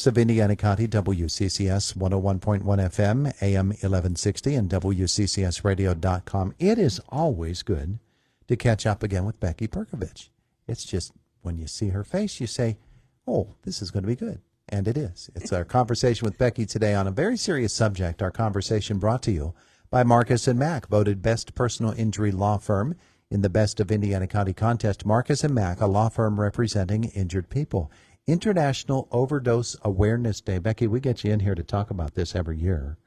Best of Indiana County, WCCS 101.1 FM, AM 1160, and WCCSradio.com. It is always good to catch up again with Becky Perkovich. It's just when you see her face, you say, oh, this is going to be good. And it is. It's our conversation with Becky today on a very serious subject. Our conversation brought to you by Marcus & Mack, voted best personal injury law firm in the Best of Indiana County contest. Marcus & Mack, a law firm representing injured people. International Overdose Awareness Day. Becky, we get you in here to talk about this every year.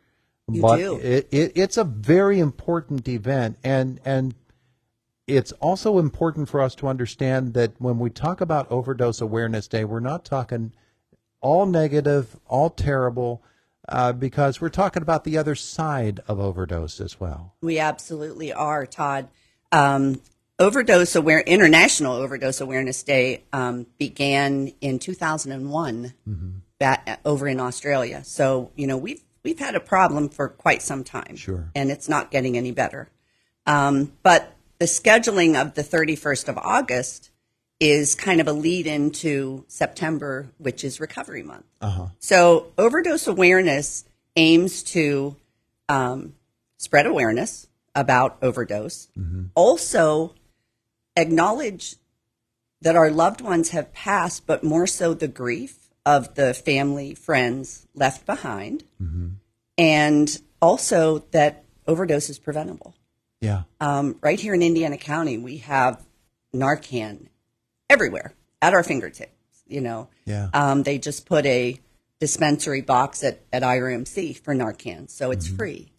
You but do. It's a very important event, and it's also important for us to understand that when we talk about Overdose Awareness Day, we're not talking all negative, all terrible, because we're talking about the other side of overdose as well. We absolutely are, Todd. International Overdose Awareness Day began in 2001 over in Australia. So, we've had a problem for quite some time. Sure. And it's not getting any better. But the scheduling of the 31st of August is kind of a lead into September, which is Recovery Month. So overdose awareness aims to spread awareness about overdose. Also acknowledge that our loved ones have passed, but more so the grief of the family, friends left behind. And also that overdose is preventable. Yeah. Right here in Indiana County, we have Narcan everywhere at our fingertips, Yeah. They just put a dispensary box at IRMC for Narcan, so it's free.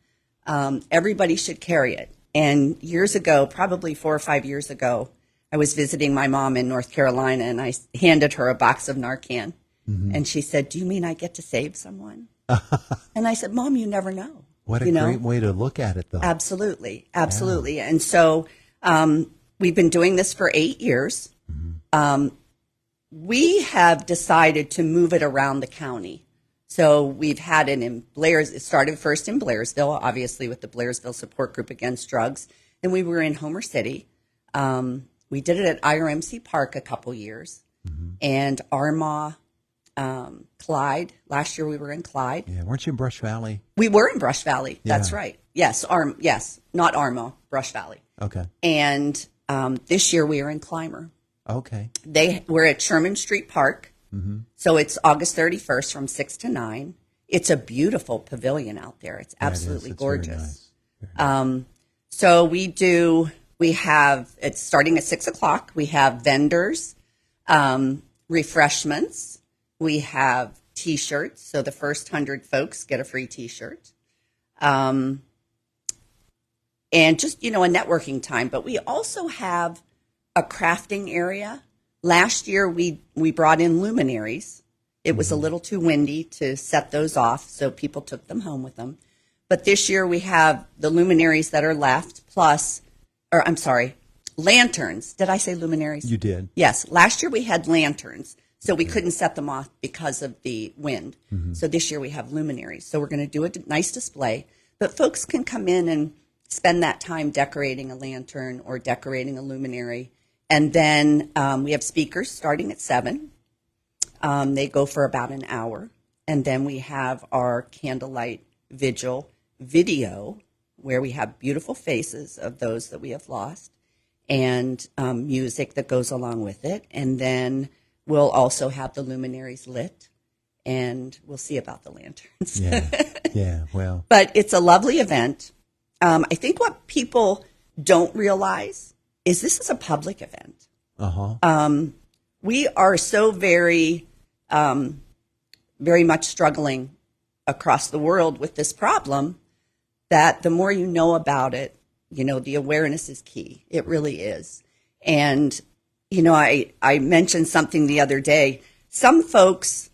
Everybody should carry it. And years ago, probably 4 or 5 years ago, I was visiting my mom in North Carolina, and I handed her a box of Narcan. And she said, "Do you mean I get to save someone?" And I said, "Mom, you never know." What a great way to look at it, though. Absolutely. Yeah. And so we've been doing this for 8 years. We have decided to move it around the county. So we've had it in it started first in Blairsville, obviously with the Blairsville Support Group Against Drugs. Then we were in Homer City. We did it at IRMC Park a couple years. And Armagh, Clyde. Last year we were in Clyde. Yeah, weren't you in Brush Valley? We were in Brush Valley. Yeah. That's right. Yes, not Armagh, Brush Valley. Okay. And this year we are in Clymer. Okay. We're at Sherman Street Park. So it's August 31st from 6 to 9. It's a beautiful pavilion out there. It's absolutely gorgeous. Very nice. So it's starting at 6 o'clock. We have vendors, refreshments. We have T-shirts. So the first 100 folks get a free T-shirt. And just, a networking time. But we also have a crafting area. Last year, we brought in luminaries. It was a little too windy to set those off, so people took them home with them. But this year, we have the luminaries that are left, lanterns. Did I say luminaries? You did. Yes. Last year, we had lanterns, so we couldn't set them off because of the wind. So this year, we have luminaries. So we're going to do a nice display. But folks can come in and spend that time decorating a lantern or decorating a luminary. And then we have speakers starting at 7. They go for about an hour. And then we have our candlelight vigil video where we have beautiful faces of those that we have lost and music that goes along with it. And then we'll also have the luminaries lit, and we'll see about the lanterns. Yeah, well. But it's a lovely event. I think what people don't realize is this is a public event. We are so very, very much struggling across the world with this problem that the more you know about it, the awareness is key. It really is. And, I mentioned something the other day. Some folks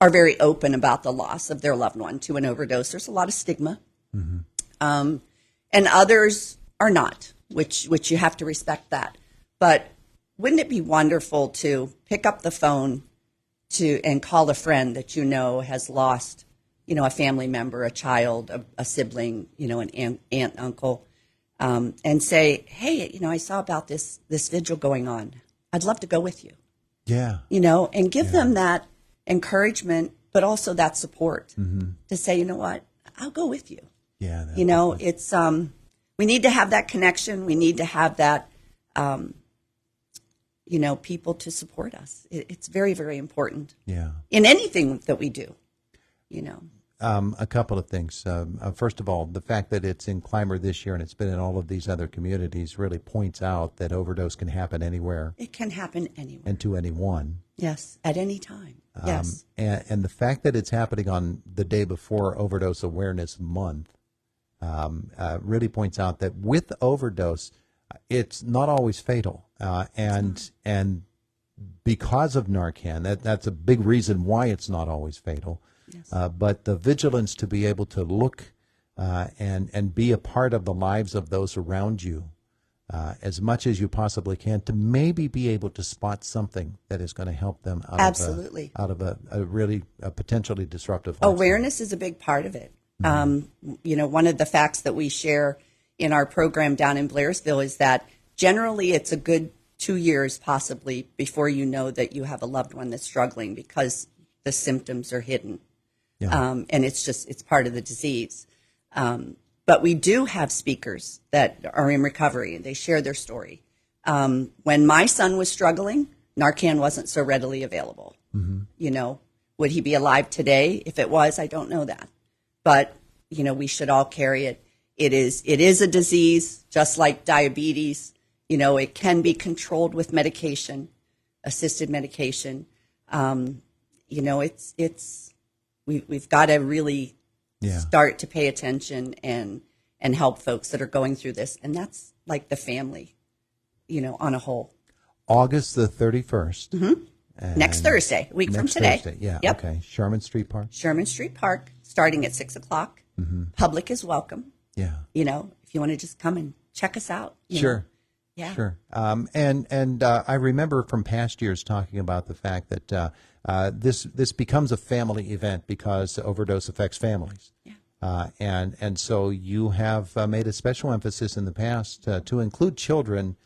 are very open about the loss of their loved one to an overdose. There's a lot of stigma. And others are not, which you have to respect that. But wouldn't it be wonderful to pick up the phone and call a friend that has lost, a family member, a child, a sibling, an aunt, uncle, and say, hey, I saw about this vigil going on. I'd love to go with you. Yeah. And give them that encouragement but also that support to say, you know what, I'll go with you. Yeah. You know, it's we need to have that connection. We need to have that, you know, people to support us. It's very, very important. Yeah. In anything that we do, you know. A couple of things. First of all, the fact that it's in Clymer this year and it's been in all of these other communities really points out that overdose can happen anywhere. It can happen anywhere. And to anyone. Yes, at any time. Yes. And the fact that it's happening on the day before Overdose Awareness Month really points out that with overdose, it's not always fatal. And because of Narcan, that's a big reason why it's not always fatal. Yes. But the vigilance to be able to look and be a part of the lives of those around you as much as you possibly can, to maybe be able to spot something that is going to help them out Absolutely. Of a really potentially disruptive lifestyle. Awareness is a big part of it. You know, one of the facts that we share in our program down in Blairsville is that generally it's a good 2 years possibly before you know that you have a loved one that's struggling because the symptoms are hidden. Yeah. And it's part of the disease. But we do have speakers that are in recovery and they share their story. When my son was struggling, Narcan wasn't so readily available. You know, would he be alive today? If it was, I don't know that. But, you know, we should all carry it. It is a disease, just like diabetes. You know, it can be controlled with medication, assisted medication. You know, we've got to really start to pay attention and help folks that are going through this. And that's like the family, you know, on a whole. August the 31st. Next Thursday, a week from today. Thursday, yeah, yep. Okay. Sherman Street Park? Sherman Street Park, starting at 6 o'clock. Public is welcome. Yeah. You know, if you want to just come and check us out. Sure. Yeah. Sure. And I remember from past years talking about the fact that this becomes a family event because overdose affects families. Yeah. And so you have made a special emphasis in the past to include children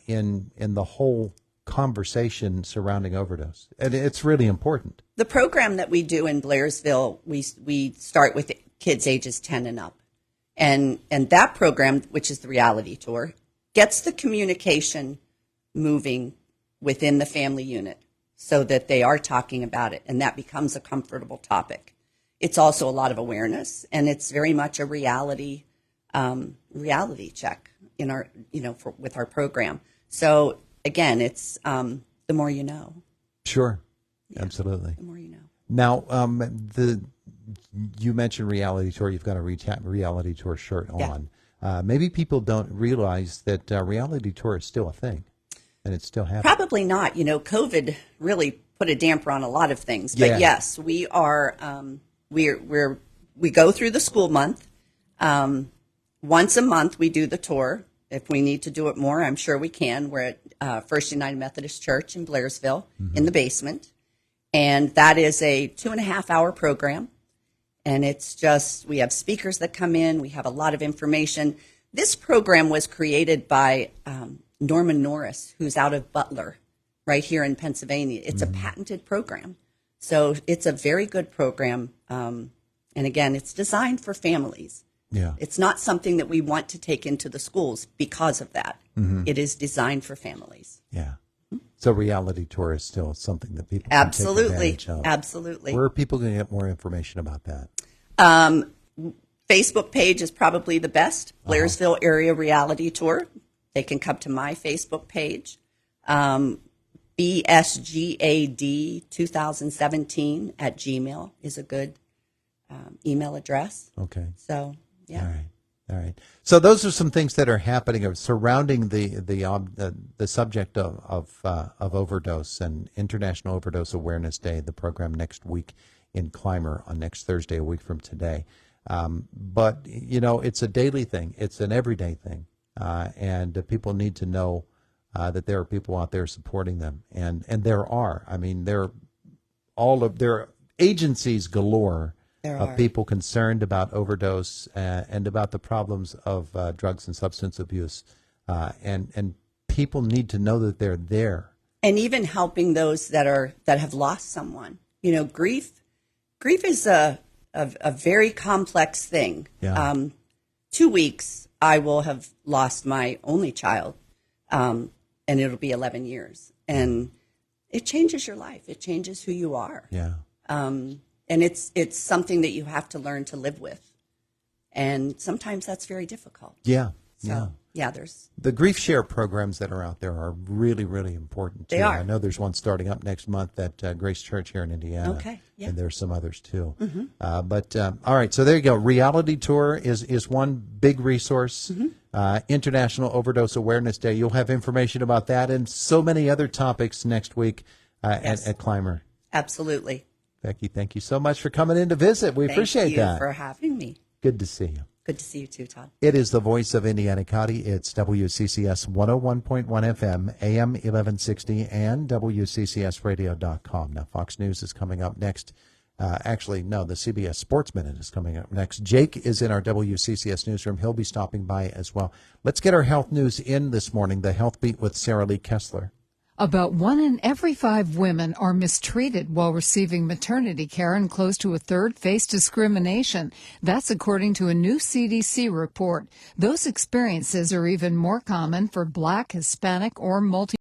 in the whole conversation surrounding overdose. And it's really important. The program that we do in Blairsville, we start with kids ages 10 and up. And that program, which is the reality tour, gets the communication moving within the family unit so that they are talking about it, and that becomes a comfortable topic. It's also a lot of awareness, and it's very much a reality check in our, you know, with our program. So again, it's the more you know. Sure, yeah, absolutely. The more you know. Now, you mentioned reality tour. You've got a reality tour shirt on. Maybe people don't realize that reality tour is still a thing, and it's still happening. Probably not. You know, COVID really put a damper on a lot of things. But yes, we are. We go through the school month. Once a month, we do the tour. If we need to do it more, I'm sure we can. We're at First United Methodist Church in Blairsville in the basement, and that is a 2.5-hour program. And it's just, we have speakers that come in. We have a lot of information. This program was created by Norman Norris, who's out of Butler, right here in Pennsylvania. It's a patented program. So it's a very good program. And again, it's designed for families. Yeah. It's not something that we want to take into the schools because of that. It is designed for families. Yeah. So reality tour is still something that people can take advantage of. Absolutely. Where are people going to get more information about that? Facebook page is probably the best. Blairsville Area Reality Tour. They can come to my Facebook page. BSGAD2017 at Gmail is a good email address. Okay. So, yeah. All right. So those are some things that are happening surrounding the subject of overdose and International Overdose Awareness Day, the program next week in Clymer on next Thursday, a week from today. But, you know, it's a daily thing. It's an everyday thing. And people need to know that there are people out there supporting them. And there are. I mean, there are agencies galore of people concerned about overdose and about the problems of drugs and substance abuse. And people need to know that they're there. And even helping those that have lost someone. You know, grief Grief is a very complex thing. Yeah. 2 weeks, I will have lost my only child, and it'll be 11 years. And it changes your life. It changes who you are. Yeah. And it's something that you have to learn to live with. And sometimes that's very difficult. Yeah. So, yeah, there's the grief share programs that are out there are really, really important too. They are. I know there's one starting up next month at Grace Church here in Indiana. Okay, yeah. And there's some others too. All right, so there you go. Reality Tour is one big resource. International Overdose Awareness Day. You'll have information about that and so many other topics next week at Clymer. Absolutely. Becky, thank you so much for coming in to visit. We appreciate that. Thank you for having me. Good to see you. Good to see you too, Todd. It is the voice of Indiana County. It's WCCS 101.1 FM, AM 1160, and WCCSradio.com. Now, Fox News is coming up next. Actually, no, the CBS Sports Minute is coming up next. Jake is in our WCCS newsroom. He'll be stopping by as well. Let's get our health news in this morning. The Health Beat with Sarah Lee Kessler. About 1 in every 5 women are mistreated while receiving maternity care, and close to a third face discrimination. That's according to a new CDC report. Those experiences are even more common for Black, Hispanic, or multi